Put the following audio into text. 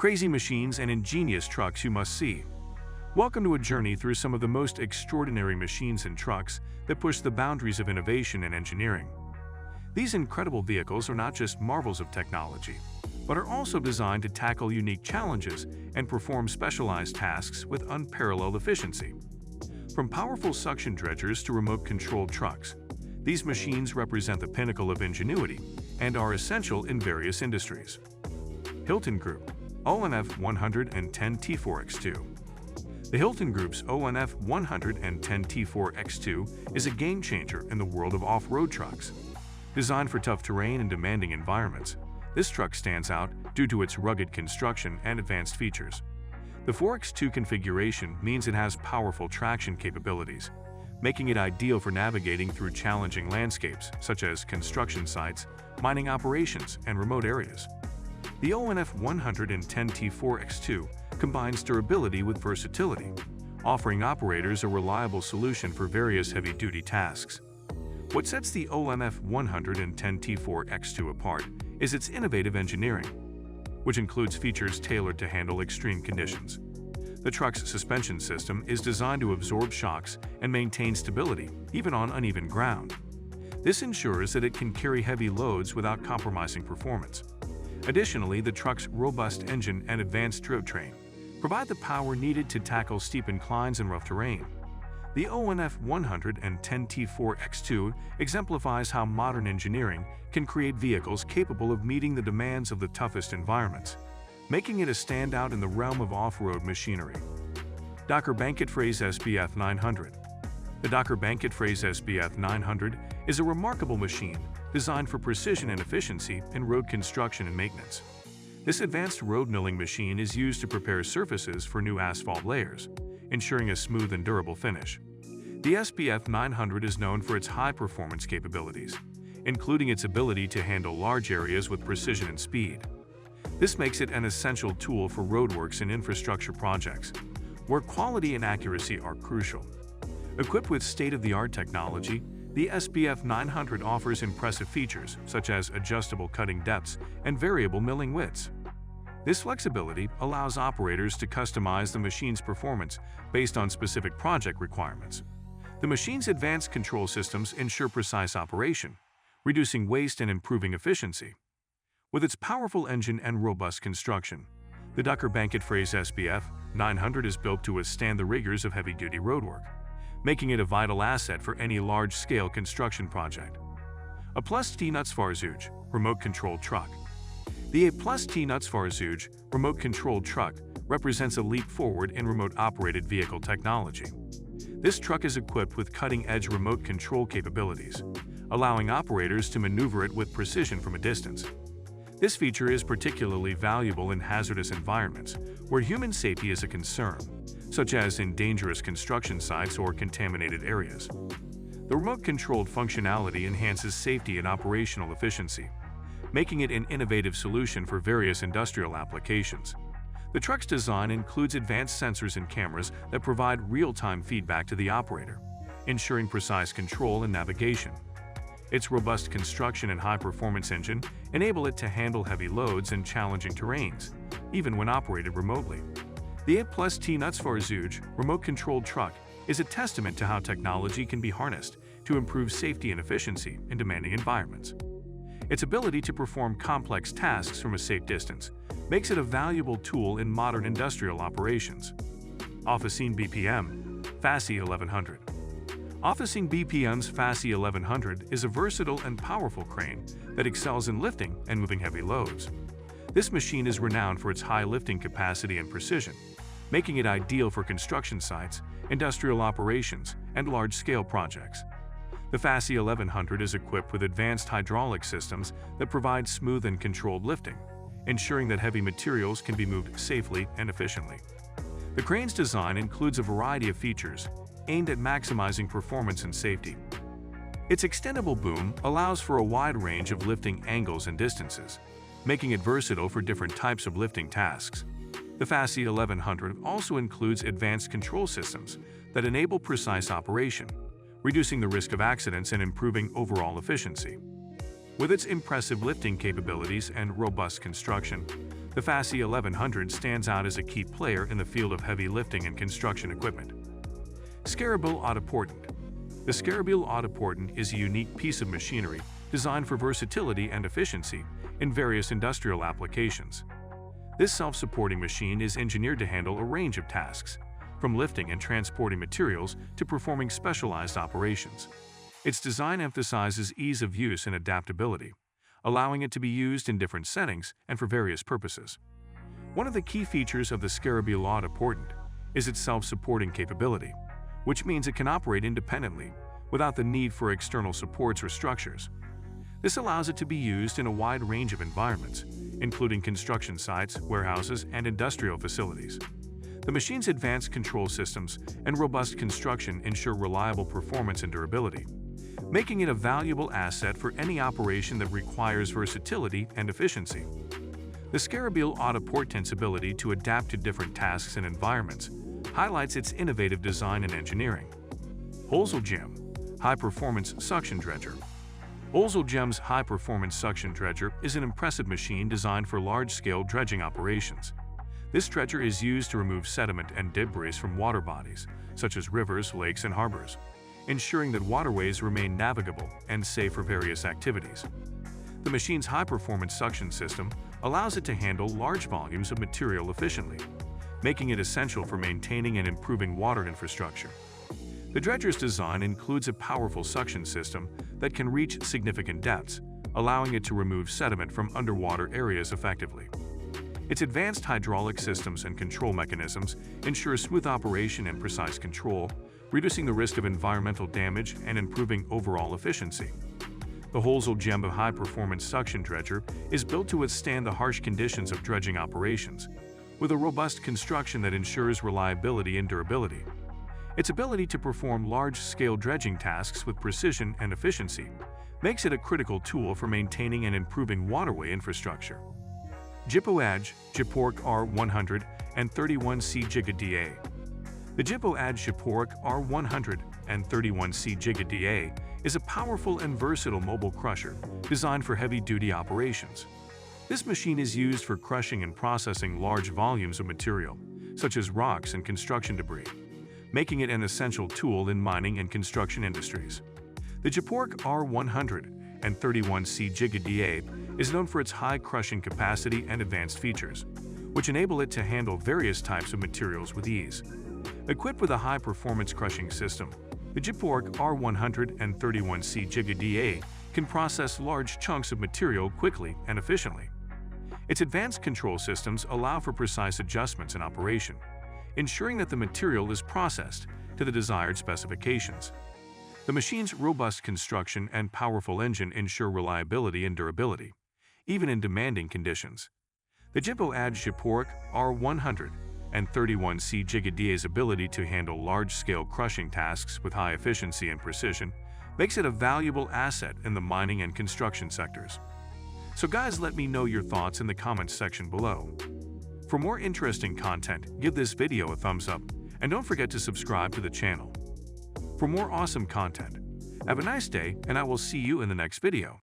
crazy machines, and ingenious trucks you must see. Welcome to a journey through some of the most extraordinary machines and trucks that push the boundaries of innovation and engineering. These incredible vehicles are not just marvels of technology, but are also designed to tackle unique challenges and perform specialized tasks with unparalleled efficiency. From powerful suction dredgers to remote-controlled trucks, these machines represent the pinnacle of ingenuity and are essential in various industries. Hilton Group ONF 110 T4X2. The Hilton Group's ONF 110 T4X2 is a game-changer in the world of off-road trucks. Designed for tough terrain and demanding environments, this truck stands out due to its rugged construction and advanced features. The 4X2 configuration means it has powerful traction capabilities, making it ideal for navigating through challenging landscapes such as construction sites, mining operations, and remote areas. The ONF 110 T4X2 combines durability with versatility, offering operators a reliable solution for various heavy-duty tasks. What sets the ONF 110 T4X2 apart is its innovative engineering, which includes features tailored to handle extreme conditions. The truck's suspension system is designed to absorb shocks and maintain stability, even on uneven ground. This ensures that it can carry heavy loads without compromising performance. Additionally, the truck's robust engine and advanced drivetrain provide the power needed to tackle steep inclines and rough terrain. The ONF 110 T4X2 exemplifies how modern engineering can create vehicles capable of meeting the demands of the toughest environments, making it a standout in the realm of off-road machinery. Docker Bankit Phrase SBF 900. The Docker Bankit Phrase SBF 900 is a remarkable machine designed for precision and efficiency in road construction and maintenance. This advanced road milling machine is used to prepare surfaces for new asphalt layers, ensuring a smooth and durable finish. The SBF 900 is known for its high-performance capabilities, including its ability to handle large areas with precision and speed. This makes it an essential tool for roadworks and infrastructure projects, where quality and accuracy are crucial. Equipped with state-of-the-art technology, the SBF 900 offers impressive features such as adjustable cutting depths and variable milling widths. This flexibility allows operators to customize the machine's performance based on specific project requirements. The machine's advanced control systems ensure precise operation, reducing waste and improving efficiency. With its powerful engine and robust construction, the Docker Bankit Phrase SBF 900 is built to withstand the rigors of heavy-duty roadwork, making it a vital asset for any large-scale construction project. A plus T Nutzfahrzeug remote-controlled truck. The A plus T Nutzfahrzeug remote-controlled truck represents a leap forward in remote-operated vehicle technology. This truck is equipped with cutting-edge remote control capabilities, allowing operators to maneuver it with precision from a distance. This feature is particularly valuable in hazardous environments where human safety is a concern, such as in dangerous construction sites or contaminated areas. The remote-controlled functionality enhances safety and operational efficiency, making it an innovative solution for various industrial applications. The truck's design includes advanced sensors and cameras that provide real-time feedback to the operator, ensuring precise control and navigation. Its robust construction and high-performance engine enable it to handle heavy loads and challenging terrains, even when operated remotely. The A plus T Nutzfahrzeug remote-controlled truck is a testament to how technology can be harnessed to improve safety and efficiency in demanding environments. Its ability to perform complex tasks from a safe distance makes it a valuable tool in modern industrial operations. Officine BPM FASI 1100. Officine BPM's FASI 1100 is a versatile and powerful crane that excels in lifting and moving heavy loads. This machine is renowned for its high lifting capacity and precision, making it ideal for construction sites, industrial operations, and large-scale projects. The FASI 1100 is equipped with advanced hydraulic systems that provide smooth and controlled lifting, ensuring that heavy materials can be moved safely and efficiently. The crane's design includes a variety of features aimed at maximizing performance and safety. Its extendable boom allows for a wide range of lifting angles and distances, making it versatile for different types of lifting tasks. The FASI 1100 also includes advanced control systems that enable precise operation, reducing the risk of accidents and improving overall efficiency. With its impressive lifting capabilities and robust construction, The FASI 1100 stands out as a key player in the field of heavy lifting and construction equipment. Scarabile Autoportant. The Scarabile Autoportant is a unique piece of machinery designed for versatility and efficiency in various industrial applications. This self-supporting machine is engineered to handle a range of tasks, from lifting and transporting materials to performing specialized operations. Its design emphasizes ease of use and adaptability, allowing it to be used in different settings and for various purposes. One of the key features of the Scarabile Autoportant is its self-supporting capability, which means it can operate independently without the need for external supports or structures. This allows it to be used in a wide range of environments, including construction sites, warehouses, and industrial facilities. The machine's advanced control systems and robust construction ensure reliable performance and durability, making it a valuable asset for any operation that requires versatility and efficiency. The Scarabile Autoportant's ability to adapt to different tasks and environments highlights its innovative design and engineering. Holzl-Gem High-Performance Suction Dredger. Holzl-Gem's high-performance suction dredger is an impressive machine designed for large-scale dredging operations. This dredger is used to remove sediment and debris from water bodies, such as rivers, lakes, and harbors, ensuring that waterways remain navigable and safe for various activities. The machine's high-performance suction system allows it to handle large volumes of material efficiently, making it essential for maintaining and improving water infrastructure. The dredger's design includes a powerful suction system that can reach significant depths, allowing it to remove sediment from underwater areas effectively. Its advanced hydraulic systems and control mechanisms ensure smooth operation and precise control, reducing the risk of environmental damage and improving overall efficiency. The Holzl-Gem high-performance suction dredger is built to withstand the harsh conditions of dredging operations, with a robust construction that ensures reliability and durability. Its ability to perform large-scale dredging tasks with precision and efficiency makes it a critical tool for maintaining and improving waterway infrastructure. Jipoadge Jipork R100 and 31C Giga DA. The Jipoadge Jipork R100 and 31C Giga DA is a powerful and versatile mobile crusher designed for heavy-duty operations. This machine is used for crushing and processing large volumes of material, such as rocks and construction debris, making it an essential tool in mining and construction industries. The Jipork R100 and 31C Giga DA is known for its high crushing capacity and advanced features, which enable it to handle various types of materials with ease. Equipped with a high-performance crushing system, the Jipork R100 and 31C Giga DA can process large chunks of material quickly and efficiently. Its advanced control systems allow for precise adjustments in operation, ensuring that the material is processed to the desired specifications. The machine's robust construction and powerful engine ensure reliability and durability, even in demanding conditions. The Jipoadge Jipork R100 and 31C Giga DA's ability to handle large-scale crushing tasks with high efficiency and precision makes it a valuable asset in the mining and construction sectors. So guys, let me know your thoughts in the comments section below. For more interesting content, give this video a thumbs up and don't forget to subscribe to the channel. For more awesome content, have a nice day and I will see you in the next video.